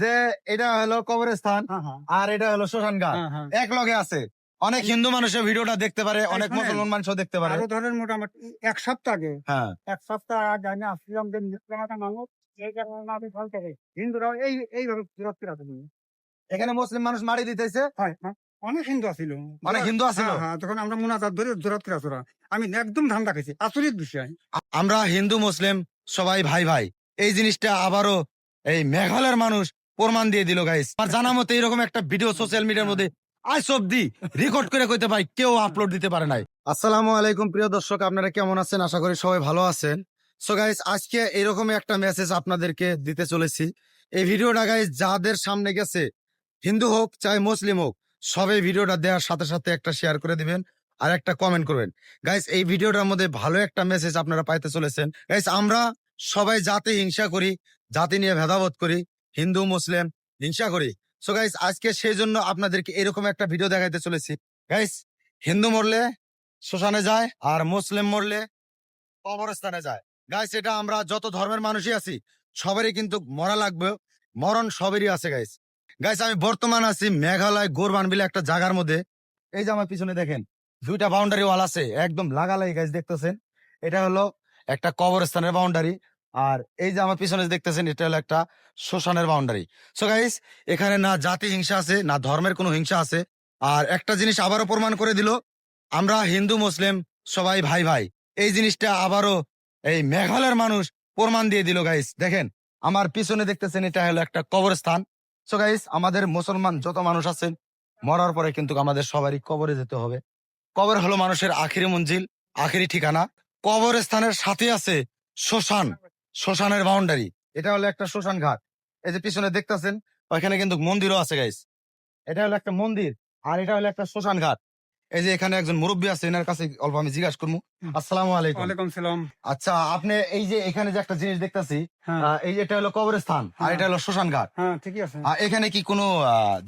যে এটা হলো কবরস্থান হ্যাঁ, হ্যাঁ, আর এটা হলো শ্মশান ঘাট, হ্যাঁ, হ্যাঁ। এক লগে আছে। অনেক হিন্দু মানুষের ভিডিওটা দেখতে পারে, অনেক শোনেন, মুসলমান মানুষও দেখতে পারে। আরো ধরেন মোটামুটি এক সপ্তাহ আগে হ্যাঁ, ১ সপ্তাহ আগে আমি আসছিলাম যে মুসলমানরা মানুষ, এই কারণে আমি ফল থেকে হিন্দুরাও এইভাবে বিরক্ত রাখে। এখানে মুসলিম মানুষ মারি দিতেছে, হয়, হ্যাঁ, অনেক হিন্দু আছিল। অনেক হিন্দু আছিল। হ্যাঁ, হ্যাঁ, তখন আমরা মুনাজাত ধরে জোরাত করে আসরা। আমি একদম ধান্দা খাইছি, আচরিত বিষয়। আমরা হিন্দু মুসলিম সবাই ভাই ভাই, এই জিনিসটা আবারও এই মেঘালয়ের মানুষ প্রমাণ দিয়ে দিল গাইস। আর জানা মতে এরকম একটা ভিডিও সোশ্যাল মিডিয়ার মধ্যে আজ অব্দি রেকর্ড করে কইতে ভাই কেউ আপলোড দিতে পারে নাই। আসসালামু আলাইকুম প্রিয় দর্শক, আপনারা কেমন আছেন? আশা করি সবাই ভালো আছেন। সো গাইস, আজকে এরকমই একটা মেসেজ আপনাদেরকে দিতে চলেছি। এই ভিডিওটা গাইস যাদের সামনে গেছে, হিন্দু হোক চাই মুসলিম হোক, সবাই ভিডিওটা দেওয়ার সাথে সাথে একটা শেয়ার করে দিবেন আর একটা কমেন্ট করবেন। গাইস, এই ভিডিওটার মধ্যে ভালো একটা মেসেজ আপনারা পাইতে চলেছেন। গাইস, আমরা সবাই জাতি হিংসা করি, জাতি নিয়ে ভেদাভেদ করি, হিন্দু মুসলিম হিংসা করি। সো গাইস, আজকে সেই জন্য আপনাদেরকে এরকম একটা ভিডিও দেখাইতে চলেছি। গাইস, হিন্দু মরলে শ্মশানে যায় আর মুসলিম মরলে কবরস্থানে যায়। গাইস, এটা আমরা যত ধর্মের মানুষই আছি সবারই কিন্তু মরা লাগবে, মরণ সবেরই আছে। গাইস গাইস আমি বর্তমান আছি মেঘালয় গোরবান বিলে একটা জায়গার মধ্যে। এই যে আমার পিছনে দেখেন দুইটা বাউন্ডারি ওয়াল আছে, একদম লাগালাই। গাইস দেখতেছেন, এটা হলো একটা কবরস্থানের বাউন্ডারি, আর এই যে আমার পিছনে দেখতেছেন এটা হলো একটা শ্মশানের বাউন্ডারি। সো গাইস, এখানে না জাতি হিংসা আছে না ধর্মের কোনো হিংসা আছে। আর একটা জিনিস আবারও প্রমাণ করে দিল, আমরা হিন্দু মুসলিম সবাই ভাই ভাই, এই জিনিসটা আবারও এই মেঘালয়ের মানুষ প্রমাণ দিয়ে দিল। গাইস দেখেন আমার পিছনে দেখতেছেন এটা হলো একটা কবরস্থান। সো গাইস, আমাদের মুসলমান যত মানুষ আছেন মরার পরে কিন্তু আমাদের সবারই কবরে যেতে হবে। কবর হলো মানুষের আখিরি মঞ্জিল, আখিরি ঠিকানা। কবরস্থানের সাথে আছে শ্মশান, শ্মশানের বাউন্ডারি। এটা হলো একটা শ্মশান ঘাট। এই যে পিছনে দেখতেছেন ওইখানে কিন্তু মন্দিরও আছে। গাইস, এটা হলো একটা মন্দির আর এটা হলো একটা শ্মশান ঘাট। এই যে এখানে একজন মুরব্বী আছে, এনার কাছে অল্প আমি জিজ্ঞাসা করবো। আসসালামু আলাইকুম। ওয়ালাইকুম সালাম। আচ্ছা, আপনি এই যে এখানে যে একটা জিনিস দেখতেছি, হ্যাঁ, এই যে এটা হলো কবরস্থান আর হ্যাঁ। এটা হলো শ্মশান ঘাট। হ্যাঁ, ঠিকই আছে। এখানে কি কোনো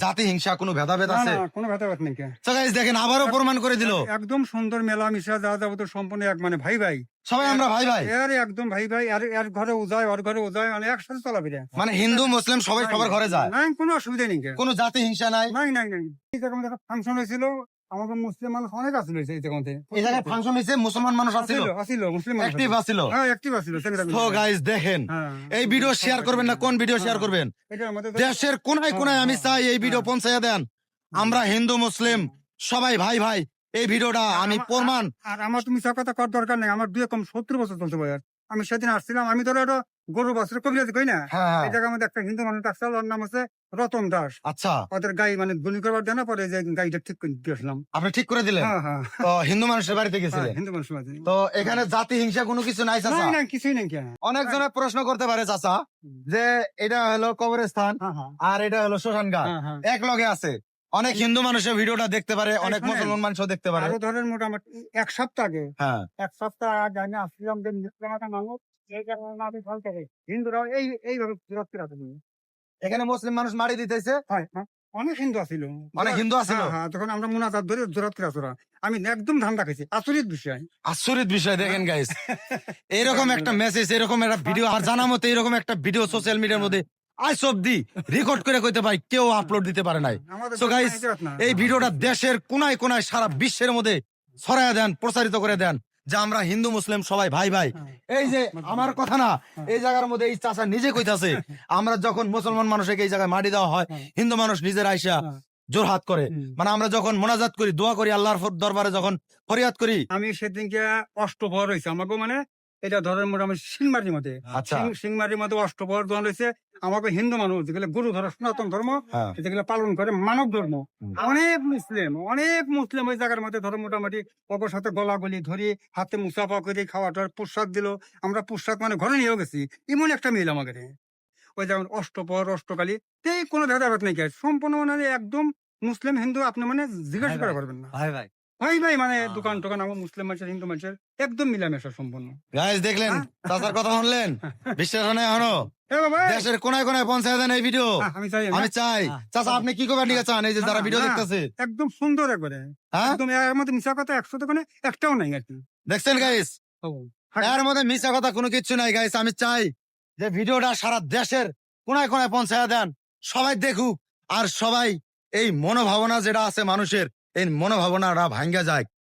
জাতি হিংসা কোনো ভেদাভেদ না, আছে? না, কোনো ভেদাভেদ নেই। So guys, দেখেন আবারও প্রমাণ করে দিল একদম সুন্দর মেলামেশা, যা যাবতীয় সম্পূর্ণ এক, মানে ভাই ভাই। সবাই আমরা ভাই ভাই, এর একদম ভাই ভাই। এর ঘরে ও যায়, ওর ঘরে ও যায়, মানে একসাথে চলাফেরা। মানে হিন্দু মুসলিম সবাই সবার ঘরে যায়, নাই, কোনো অসুবিধা নেই। কোনো জাতি হিংসা নাই। নাই, নাই, নাই। এই জায়গার মধ্যে একটা ফাংশন হয়েছিল, আমাদের মুসলিম মানুষ অনেক আসছিল এই জায়গাতে। এই জায়গায় ফাংশন হয়েছে, মুসলমান মানুষ আছিল, আসিল মুসলিম মানুষ অ্যাক্টিভ আছিল। হ্যাঁ, অ্যাক্টিভ আসছিল। তো গাইস দেখেন, হ্যাঁ, এই ভিডিও শেয়ার করবেন না? কোন ভিডিও শেয়ার করবেন? এটার মধ্যে দেশের কোনায় কোনায় আমি চাই এই ভিডিও পৌঁছাইয়া দেন। আমরা হিন্দু মুসলিম সবাই ভাই ভাই, এই ভিডিওটা আমি প্রমাণ। আর আমার তুমি কথা করার দরকার নেই। আমার 2 কম 70 বছর চলছে বয়স। আমি সেদিন আসছিলাম, আমি ধরো একটা গরু বছর কবিরাজি কই না, হ্যাঁ হ্যাঁ, এই জায়গার মধ্যে একটা হিন্দু মানুষ আসছিল, ওর নাম আছে রতন দাস। আচ্ছা, ওদের গাই মানে গুলি করবার দেয় না, পরে যে গাড়িটা ঠিক করে দিয়ে আসলাম। আপনি ঠিক করে দিলেন? হ্যাঁ, হ্যাঁ, তো হিন্দু মানুষের বাড়িতে হ্যাঁ, গেছিলেন? হিন্দু মানুষ আছে। তো এখানে জাতি হিংসা কোনো কিছু নাই চাচা? নাই, নাই, কিছুই নেই। কেন? অনেক জনে প্রশ্ন করতে পারে চাচা যে এটা হলো কবরস্থান হ্যাঁ, হ্যাঁ, আর এটা হলো শ্মশান ঘাট, হ্যাঁ, হ্যাঁ। এক লগে আছে। অনেক হিন্দু মানুষের ভিডিওটা দেখতে পারে, অনেক শোনেন, মুসলমান মানুষও দেখতে পারে। আরো ধরেন মোটামুটি 1 সপ্তাহ আগে হ্যাঁ, 1 সপ্তাহ আগে আমি আসছিলাম যে মুসলমানরা মানুষ, এই কারণে আমি ফল থেকে হিন্দুরাও এইভাবে বিরক্ত রাখে। এখানে মুসলিম মানুষ মারি দিতেছে, হয়, হ্যাঁ, অনেক হিন্দু আসিল। অনেক হিন্দু আছিল। হ্যাঁ, হ্যাঁ, তখন আমরা মুনাজাত ধরে জোরাত করে আসরা। আমি একদম ধান্দা খাইছি, আচরিত বিষয়। আশ্চর্যের বিষয়। দেখেন গাইস, এরকম একটা মেসেজ, এরকম একটা ভিডিও, আর জানা মতে এরকম একটা ভিডিও সোশ্যাল মিডিয়ার মধ্যে আজ অব্দি রেকর্ড করে কইতে ভাই কেউ আপলোড দিতে পারে নাই। আমাদের So guys, দেশে না। এই ভিডিওটা দেশের কোনায় কোনায় সারা বিশ্বের মধ্যে ছড়াইয়া দেন, প্রচারিত করে দেন যে আমরা হিন্দু মুসলিম সবাই ভাই ভাই। হ্যাঁ। এই যে আমার কথা না, এই জায়গার মধ্যে এই চাচা নিজে কইতাছে, আমরা যখন মুসলমান মানুষকে এই জায়গায় মাটি দেওয়া হয়, হ্যাঁ। হিন্দু মানুষ নিজের আইসা হ্যাঁ। জোরহাত করে, হুম। মানে আমরা যখন মোনাজাত করি, দোয়া করি, আল্লাহর দরবারে যখন ফরিয়াদ করি। আমি সেদিনকে অষ্টপ্রহর হয়েছে আমাকে, মানে এটা ধরেন মোটামুটি সিংমারির মধ্যে। আচ্ছা, সিংমারির মধ্যে অষ্টপ্রহর দোয়ান রয়েছে। আমাকে হিন্দু মানুষ যেগুলো গুরু ধর্ম, সনাতন ধর্ম, হ্যাঁ, যেগুলো পালন করে মানব ধর্ম, হুম। অনেক মুসলিম ওই জায়গার মধ্যে ধরো মোটামুটি ওর সাথে গলাগলি ধরি, হাতে মুসাফা করে খাওয়াটার প্রসাদ দিল। আমরা প্রসাদ মানে ঘরে নিয়েও গেছি। এমন একটা মিল আমাদের ওই যেমন অষ্টপ্রহর, অষ্টকালী, এই কোনো ভেদাভেদ নেই। সম্পূর্ণ মানে একদম মুসলিম হিন্দু আপনি মানে জিজ্ঞাসা করা পারবেন না। ভাই ভাই, ভাই ভাই, মানে হ্যাঁ। দোকান টোকান আমার মুসলিম মানুষের হিন্দু মানুষের একদম মিলামেশা সম্পূর্ণ। গাইস দেখলেন, হ্যাঁ। চাচার কথা শুনলেন? বিশ্বাস হয় না এখনো? এ বাবা, দেশের কোনায় কোনায় পৌঁছায় দেন এই ভিডিও। আমি চাই আমি চাই চাচা আপনি কি করবার নিয়ে চান? এই যে যারা ভিডিও না, দেখতেছে, একদম সুন্দর একবারে, হ্যাঁ একদম এর মধ্যে মিশা কথা 100 দোকানে একটাও নাই আর কি। দেখছেন গাইস, এর মধ্যে মিশা কথা কোনো কিছু নাই। গাইস আমি চাই যে ভিডিওটা সারা দেশের কোনায় কোনায় পৌঁছায় দেন, সবাই দেখুক আর সবাই এই মনোভাবনা যেটা আছে মানুষের এই মনোভাবনাটা ভাঙ্গা যায়